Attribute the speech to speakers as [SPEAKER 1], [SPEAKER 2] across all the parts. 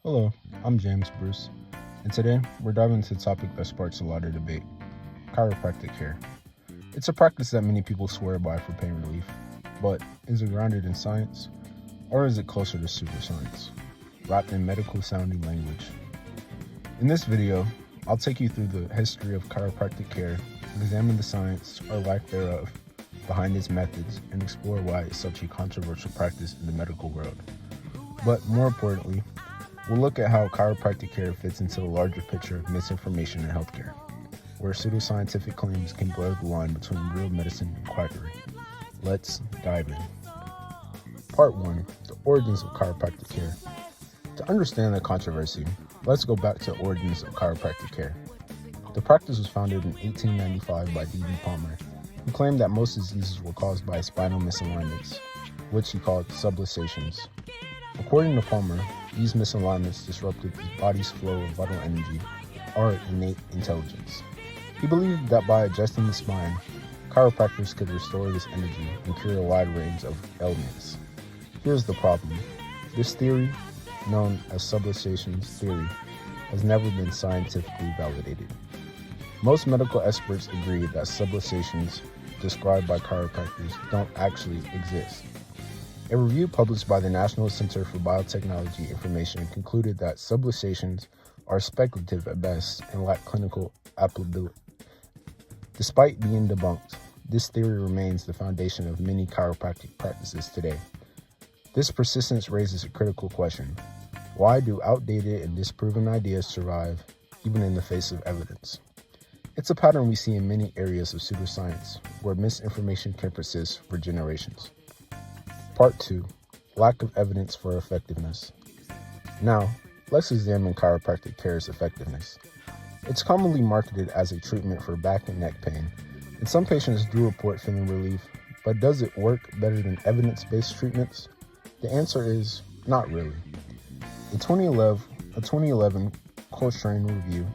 [SPEAKER 1] Hello, I'm James Bruce, and today we're diving into a topic that sparks a lot of debate: chiropractic care. It's a practice that many people swear by for pain relief, but is it grounded in science, or is it closer to pseudoscience, wrapped in medical sounding language? In this video, I'll take you through the history of chiropractic care, examine the science, or lack thereof, behind its methods, and explore why it's such a controversial practice in the medical world. But more importantly, we'll look at how chiropractic care fits into the larger picture of misinformation in healthcare, where pseudoscientific claims can blur the line between real medicine and quackery. Let's dive in. Part 1. The origins of chiropractic care. To understand the controversy, let's go back to the origins of chiropractic care. The practice was founded in 1895 by D.D. Palmer, who claimed that most diseases were caused by spinal misalignments, which he called subluxations. According to Palmer, these misalignments disrupted the body's flow of vital energy, or innate intelligence. He believed that by adjusting the spine, chiropractors could restore this energy and cure a wide range of ailments. Here's the problem. This theory, known as subluxations theory, has never been scientifically validated. Most medical experts agree that subluxations described by chiropractors don't actually exist. A review published by the National Center for Biotechnology Information concluded that subluxations are speculative at best and lack clinical applicability. Despite being debunked, this theory remains the foundation of many chiropractic practices today. This persistence raises a critical question: why do outdated and disproven ideas survive, even in the face of evidence? It's a pattern we see in many areas of pseudoscience, where misinformation can persist for generations. Part 2. Lack of evidence for effectiveness. Now, let's examine chiropractic care's effectiveness. It's commonly marketed as a treatment for back and neck pain, and some patients do report feeling relief, but does it work better than evidence-based treatments? The answer is not really. A 2011 Cochrane review,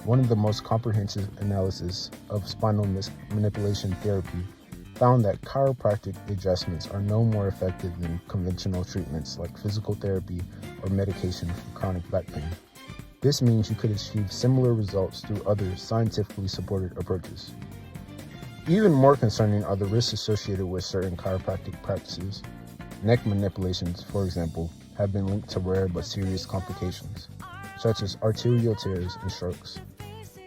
[SPEAKER 1] one of the most comprehensive analyses of spinal manipulation therapy, found that chiropractic adjustments are no more effective than conventional treatments like physical therapy or medication for chronic back pain. This means you could achieve similar results through other scientifically supported approaches. Even more concerning are the risks associated with certain chiropractic practices. Neck manipulations, for example, have been linked to rare but serious complications, such as arterial tears and strokes.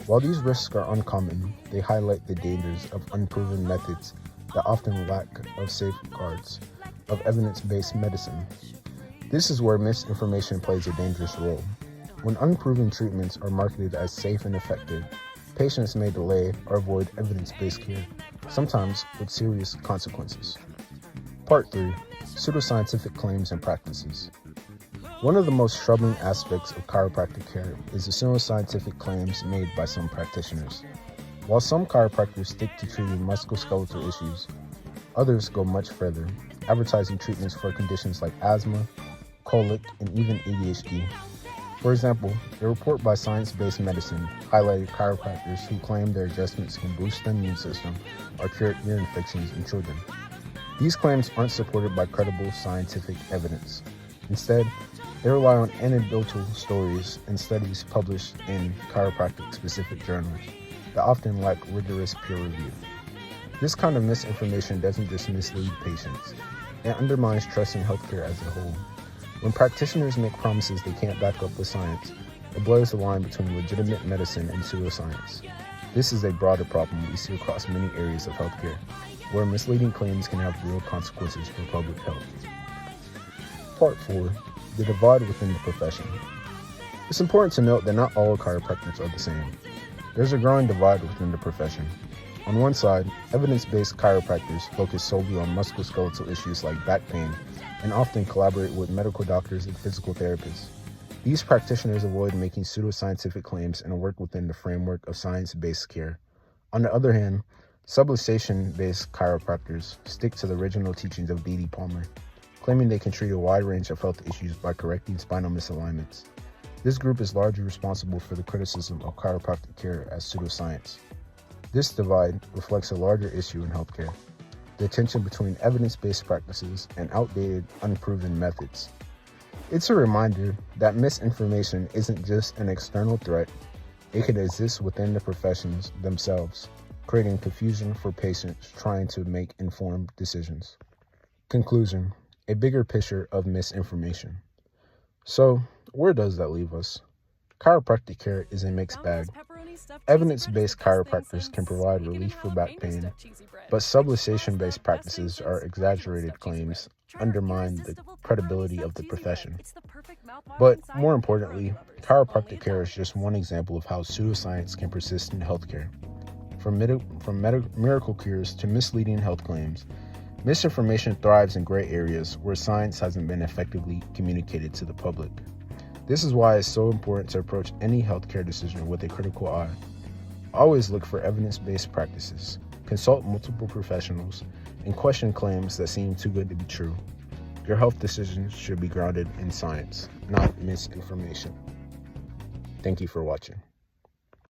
[SPEAKER 1] While these risks are uncommon, they highlight the dangers of unproven methods that often lack of safeguards of evidence-based medicine. This is where misinformation plays a dangerous role. When unproven treatments are marketed as safe and effective, patients may delay or avoid evidence-based care, sometimes with serious consequences. Part 3. Pseudoscientific claims and practices. One of the most troubling aspects of chiropractic care is the pseudoscientific claims made by some practitioners. While some chiropractors stick to treating musculoskeletal issues, others go much further, advertising treatments for conditions like asthma, colic, and even ADHD. For example, a report by Science-Based Medicine highlighted chiropractors who claim their adjustments can boost the immune system or cure ear infections in children. These claims aren't supported by credible scientific evidence. Instead, they rely on anecdotal stories and studies published in chiropractic-specific journals that often lack rigorous peer review. This kind of misinformation doesn't just mislead patients, it undermines trust in healthcare as a whole. When practitioners make promises they can't back up with science, it blurs the line between legitimate medicine and pseudoscience. This is a broader problem we see across many areas of healthcare, where misleading claims can have real consequences for public health. Part 4. The divide within the profession. It's important to note that not all chiropractors are the same. There's a growing divide within the profession. On one side, evidence-based chiropractors focus solely on musculoskeletal issues like back pain and often collaborate with medical doctors and physical therapists. These practitioners avoid making pseudoscientific claims and work within the framework of science-based care. On the other hand, subluxation-based chiropractors stick to the original teachings of D.D. Palmer, claiming they can treat a wide range of health issues by correcting spinal misalignments. This group is largely responsible for the criticism of chiropractic care as pseudoscience. This divide reflects a larger issue in healthcare: the tension between evidence-based practices and outdated, unproven methods. It's a reminder that misinformation isn't just an external threat, it can exist within the professions themselves, creating confusion for patients trying to make informed decisions. Conclusion: a bigger picture of misinformation. So, where does that leave us? Chiropractic care is a mixed bag. Evidence-based chiropractors can provide relief for back pain, but subluxation-based practices or exaggerated claims undermine the credibility of the profession. But more importantly, chiropractic care is just one example of how pseudoscience can persist in healthcare. From miracle cures to misleading health claims, misinformation thrives in gray areas where science hasn't been effectively communicated to the public. This is why it's so important to approach any healthcare decision with a critical eye. Always look for evidence-based practices, consult multiple professionals, and question claims that seem too good to be true. Your health decisions should be grounded in science, not misinformation. Thank you for watching.